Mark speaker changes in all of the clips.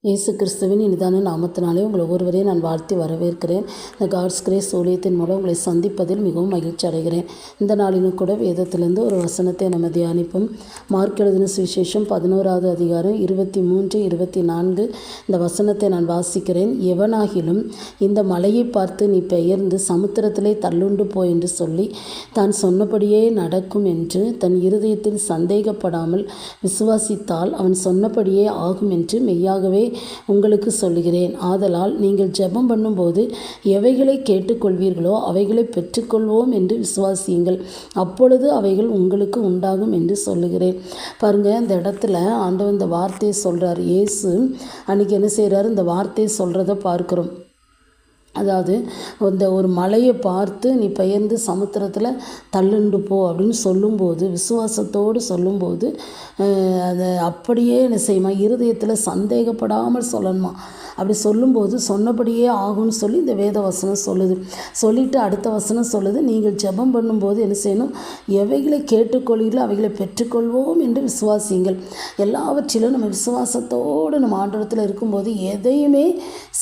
Speaker 1: இயேசு கிறிஸ்துவின் இனிதான நாமத்தினாலே உங்கள் ஒவ்வொருவரையும் நான் வாழ்த்தி வரவேற்கிறேன். இந்த காட்ஸ் கிரேஸ் ஊழியத்தின் மூலம் உங்களை சந்திப்பதில் மிகவும் மகிழ்ச்சி அடைகிறேன். இந்த நாளிலும் கூட வேதத்திலிருந்து ஒரு வசனத்தை நம்ம தியானிப்போம். மார்க் எழுதின சுவிசேஷம் 11வது அதிகாரம் 23, 24 இந்த வசனத்தை நான் வாசிக்கிறேன். எவனாகிலும் இந்த மலையை பார்த்து நீ பெயர்ந்து சமுத்திரத்திலே தள்ளுண்டு போ என்று சொல்லி தான் சொன்னபடியே நடக்கும் என்று தன் இருதயத்தில் சந்தேகப்படாமல் விசுவாசித்தால் அவன் சொன்னபடியே ஆகும் என்று மெய்யாகவே உங்களுக்கு சொல்லுகிறேன். ஆதலால் நீங்கள் ஜெபம் பண்ணும்போது எவைகளை கேட்டுக்கொள்வீர்களோ அவைகளை பெற்றுக்கொள்வோம் என்று விசுவாசியுங்கள், அப்பொழுது அவைகள் உங்களுக்கு உண்டாகும் என்று சொல்லுகிறேன். பாருங்கள், இந்த இடத்துல ஆண்டவர் இந்த வார்த்தையை சொல்கிறார். இயேசு அன்றைக்கி என்ன செய்கிறாரு, இந்த வார்த்தையை சொல்கிறத பார்க்குறோம். அதாவது இந்த ஒரு மலையை பார்த்து நீ பெயர்ந்து சமுத்திரத்தில் தள்ளுண்டு போ அப்படின்னு சொல்லும்போது, விசுவாசத்தோடு சொல்லும்போது அதை அப்படியே என்ன செய்யுமா, இருதயத்தில் சந்தேகப்படாமல் சொல்லணுமா. அப்படி சொல்லும்போது சொன்னபடியே ஆகும்னு சொல்லி இந்த வேத வசனம் சொல்லுது. சொல்லிவிட்டு அடுத்த வசனம் சொல்லுது, நீங்கள் ஜெபம் பண்ணும்போது என்ன செய்யணும், எவைகளை கேட்டுக்கொள்கிறீர்களோ அவைகளை பெற்றுக்கொள்வோம் என்று விசுவாசியுங்கள். எல்லாவற்றிலும் நம்ம விசுவாசத்தோடு நம்ம ஆண்டவரத்தில் இருக்கும்போது எதையுமே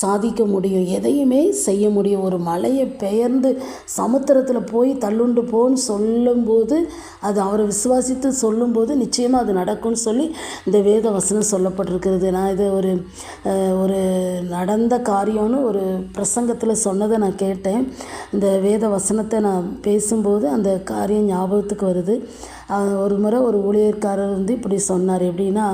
Speaker 1: சாதிக்க முடியும், எதையுமே செய்ய முடியும். ஒரு மலையை பெயர்ந்து சமுத்திரத்தில் போய் தள்ளுண்டு போன்னு சொல்லும்போது, அது அவரை விசுவாசித்து சொல்லும்போது நிச்சயமாக அது நடக்கும்னு சொல்லி இந்த வேத வசனம் சொல்லப்பட்டிருக்கிறது. நான் இது ஒரு நடந்த காரியம்னு ஒரு பிரசங்கத்தில் சொன்னதை நான் கேட்டேன். இந்த வேத வசனத்தை நான் பேசும்போது அந்த காரியம் ஞாபகத்துக்கு வருது. ஒரு முறை ஒரு ஊழியர்காரர் இப்படி சொன்னார். எப்படின்னா,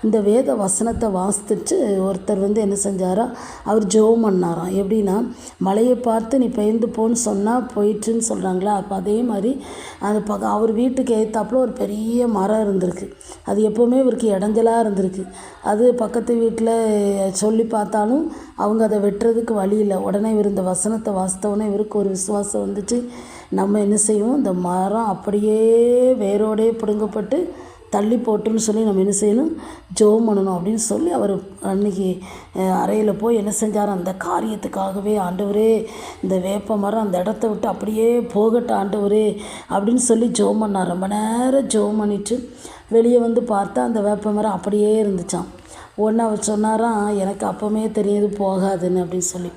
Speaker 1: இந்த வேத வசனத்தை வாசித்துட்டு ஒருத்தர் என்ன செஞ்சாரா, அவர் ஜெபம் பண்ணாராம். எப்படின்னா, மலையை பார்த்து நீ பெயர்ந்து போன்னு சொன்னால் போயிட்டுன்னு சொல்கிறாங்களா, அப்போ அதே மாதிரி அது அவர் வீட்டுக்கு ஏற்றாப்புல ஒரு பெரிய மரம் இருந்திருக்கு. அது எப்போவுமே இவருக்கு இடைஞ்சலாக இருந்திருக்கு. அது பக்கத்து வீட்டில் சொல்லி பார்த்தாலும் அவங்க அதை வெட்டுறதுக்கு வழி இல்லை. உடனே இவர் இந்த வசனத்தை வாசித்தவுடனே இவருக்கு ஒரு விசுவாசம் வந்துச்சு. நம்ம என்ன செய்வோம், இந்த மரம் அப்படியே வேரோடே பிடுங்கப்பட்டு தள்ளி போட்டுன்னு சொல்லி நம்ம என்ன செய்யணும், ஜெபம் பண்ணணும் அப்படின்னு சொல்லி அவர் அன்றைக்கி அறையில் போய் என்ன செஞ்சார், அந்த காரியத்துக்காகவே ஆண்டவரே இந்த வேப்ப மரம் அந்த இடத்த விட்டு அப்படியே போகட்டும் ஆண்டவரே அப்படின்னு சொல்லி ஜெபம் பண்ணார். ரொம்ப நேரம் ஜெபம் பண்ணிவிட்டு வெளியே பார்த்தா அந்த வேப்ப மரம் அப்படியே இருந்துச்சான். ஒன்று அவர் சொன்னாராம், எனக்கு அப்போவே தெரியுது போகாதுன்னு அப்படின்னு சொல்லி.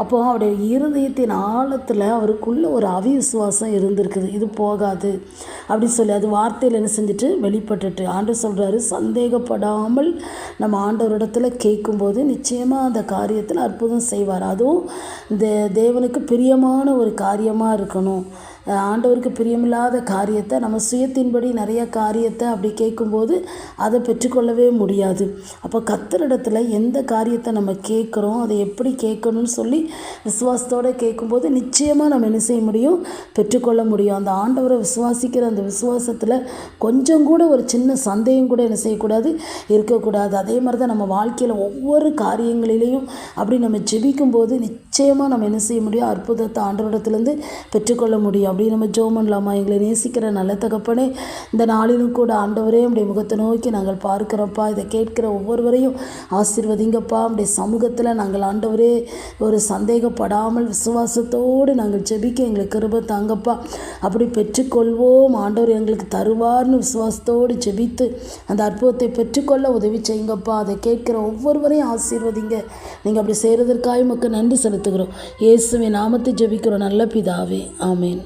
Speaker 1: அப்போது அவருடைய இருதயத்தின் ஆழத்தில் அவருக்குள்ளே ஒரு அவிசுவாசம் இருந்திருக்குது, இது போகாது அப்படின்னு சொல்லி. அது வார்த்தையில் என்ன செஞ்சுட்டு வெளிப்பட்டுட்டு ஆண்டவர் சொல்கிறாரு, சந்தேகப்படாமல் நம்ம ஆண்டவரிடத்தில் கேட்கும்போது நிச்சயமாக அந்த காரியத்தில் அற்புதம் செய்வார். அதுவும் இந்த தேவனுக்கு பிரியமான ஒரு காரியமாக இருக்கணும். ஆண்டவருக்கு பிரியமில்லாத காரியத்தை நம்ம சுயத்தின்படி நிறைய காரியத்தை அப்படி கேட்கும்போது அதை பெற்றுக்கொள்ளவே முடியாது. அப்போ கர்த்தரிடத்தில் எந்த காரியத்தை நம்ம கேட்குறோம், அதை எப்படி கேட்கணும்னு சொல்லி விசுவாசத்தோடு கேட்கும்போது நிச்சயமாக நம்ம என்ன செய்ய முடியும், பெற்றுக்கொள்ள முடியும். அந்த ஆண்டவரை விசுவாசிக்கிற அந்த விசுவாசத்தில் கொஞ்சம் கூட ஒரு சின்ன சந்தேகம் கூட என்ன செய்யக்கூடாது, இருக்கக்கூடாது. அதே மாதிரி தான் நம்ம வாழ்க்கையில் ஒவ்வொரு காரியங்களிலையும் அப்படி நம்ம ஜெபிக்கும்போது நிச்சயமாக நம்ம என்ன செய்ய முடியும், அற்புதத்தை ஆண்டவரிடத்துலேருந்து பெற்றுக்கொள்ள முடியும். அப்படி நம்ம ஜெபம் பண்ணலாமா. எங்களை நேசிக்கிற நல்ல தகப்பனே, இந்த நாளிலும் கூட ஆண்டவரே உம்முடைய முகத்தை நோக்கி நாங்கள் பார்க்கிறோம்ப்பா. இதை கேட்கிற ஒவ்வொருவரையும் ஆசீர்வதிங்கப்பா. உம்முடைய சமூகத்தில் நாங்கள் ஆண்டவரே ஒரு சந்தேகப்படாமல் விசுவாசத்தோடு நாங்கள் ஜெபிக்க எங்களுக்கு கிருபை தாங்கப்பா. அப்படி பெற்றுக்கொள்வோம், ஆண்டவர் எங்களுக்கு தருவார்னு விசுவாசத்தோடு ஜெபித்து அந்த அற்புதத்தை பெற்றுக்கொள்ள உதவி செய்யுங்கப்பா. அதை கேட்கிற ஒவ்வொருவரையும் ஆசீர்வதிங்க. நீங்கள் அப்படி செய்கிறதற்காக உமக்கு நன்றி செலுத்துகிறோம். இயேசுவின் நாமத்தை ஜெபிக்கிறோம் நல்ல பிதாவே, ஆமேன்.